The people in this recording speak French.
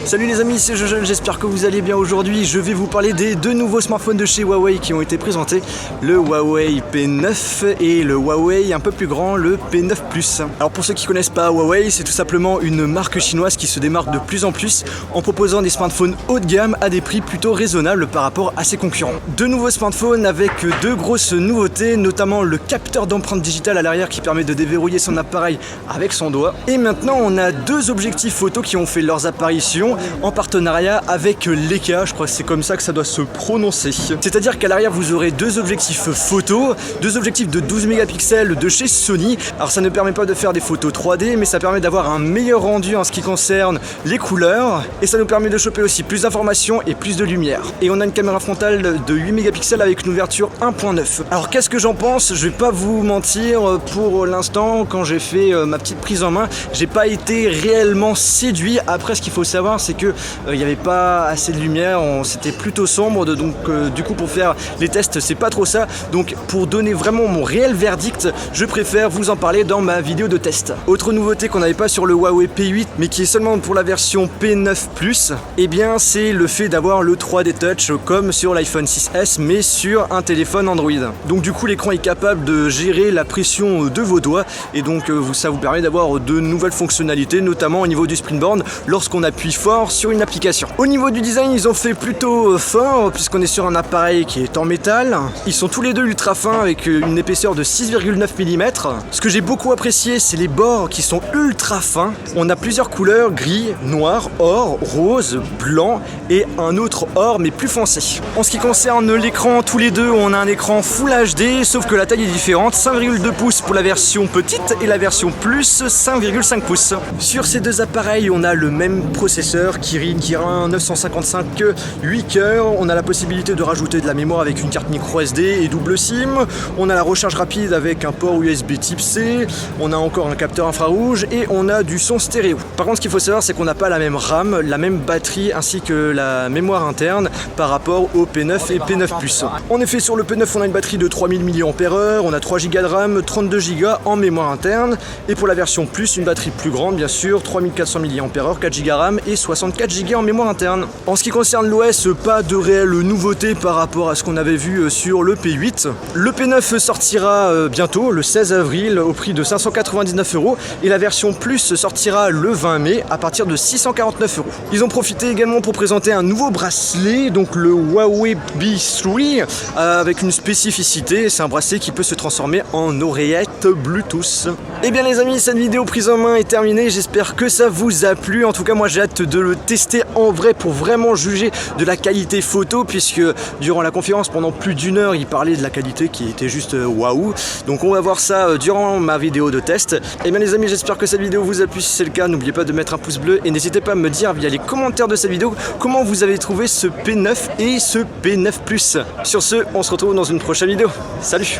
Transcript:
Salut les amis, c'est Jojo, j'espère que vous allez bien. Aujourd'hui je vais vous parler des deux nouveaux smartphones de chez Huawei qui ont été présentés, le Huawei P9 et le Huawei un peu plus grand, le P9 Plus. Alors pour ceux qui ne connaissent pas Huawei, c'est tout simplement une marque chinoise qui se démarque de plus en plus en proposant des smartphones haut de gamme à des prix plutôt raisonnables par rapport à ses concurrents. Deux nouveaux smartphones avec deux grosses nouveautés, notamment le capteur d'empreinte digitale à l'arrière qui permet de déverrouiller son appareil avec son doigt. Et maintenant on a deux objectifs photo qui ont fait leurs apparitions en partenariat avec Leica, je crois que c'est comme ça que ça doit se prononcer. C'est-à-dire qu'à l'arrière vous aurez deux objectifs photo, deux objectifs de 12 mégapixels de chez Sony. Alors ça ne permet pas de faire des photos 3D, mais ça permet d'avoir un meilleur rendu en ce qui concerne les couleurs, et ça nous permet de choper aussi plus d'informations et plus de lumière. Et on a une caméra frontale de 8 mégapixels avec une ouverture 1.9. Alors qu'est-ce que j'en pense? Je vais pas vous mentir, pour l'instant quand j'ai fait ma petite prise en main, j'ai pas été réellement séduit. Après ce qu'il faut savoir c'est que il n'y avait pas assez de lumière, c'était plutôt sombre, donc du coup pour faire les tests c'est pas trop ça. Donc pour donner vraiment mon réel verdict, je préfère vous en parler dans ma vidéo de test. Autre nouveauté qu'on n'avait pas sur le Huawei P8 mais qui est seulement pour la version P9 Plus, et bien c'est le fait d'avoir le 3D Touch comme sur l'iPhone 6S mais sur un téléphone Android. Donc du coup l'écran est capable de gérer la pression de vos doigts et donc ça vous permet d'avoir de nouvelles fonctionnalités, notamment au niveau du Springboard lorsqu'on appuie fort sur une application. Au niveau du design, ils ont fait plutôt fort puisqu'on est sur un appareil qui est en métal. Ils sont tous les deux ultra fins avec une épaisseur de 6,9 mm. Ce que j'ai beaucoup apprécié, c'est les bords qui sont ultra fins. On a plusieurs couleurs, gris, noir, or, rose, blanc et un autre or mais plus foncé. En ce qui concerne l'écran, tous les deux on a un écran Full HD sauf que la taille est différente, 5,2 pouces pour la version petite et la version plus 5,5 pouces. Sur ces deux appareils on a le même processeur Kirin 955 8 cœurs. On a la possibilité de rajouter de la mémoire avec une carte micro SD et double SIM. On a la recharge rapide avec un port USB type C. On a encore un capteur infrarouge et on a du son stéréo. Par contre ce qu'il faut savoir c'est qu'on n'a pas la même RAM, la même batterie ainsi que la mémoire interne par rapport au P9 et P9 Plus. En effet sur le P9 on a une batterie de 3000 mAh, on a 3 Go de RAM, 32 Go en mémoire interne, et pour la version Plus une batterie plus grande bien sûr, 3400 mAh, 4 Go RAM et 64 Go en mémoire interne. En ce qui concerne l'OS, pas de réelle nouveauté par rapport à ce qu'on avait vu sur le P8. Le P9 sortira bientôt, le 16 avril, au prix de 599 € et la version Plus sortira le 20 mai à partir de 649 €. Ils ont profité également pour présenter un nouveau bracelet, donc le Huawei B3, avec une spécificité, c'est un bracelet qui peut se transformer en oreillette Bluetooth. Et bien les amis, cette vidéo prise en main est terminée, j'espère que ça vous a plu. En tout cas moi j'ai hâte de le tester en vrai pour vraiment juger de la qualité photo, puisque durant la conférence pendant plus d'une heure il parlait de la qualité qui était juste waouh. Donc on va voir ça durant ma vidéo de test. Et bien les amis, j'espère que cette vidéo vous a plu. Si c'est le cas, n'oubliez pas de mettre un pouce bleu et n'hésitez pas à me dire via les commentaires de cette vidéo comment vous avez trouvé ce P9 et ce P9 Plus. Sur ce, on se retrouve dans une prochaine vidéo. Salut!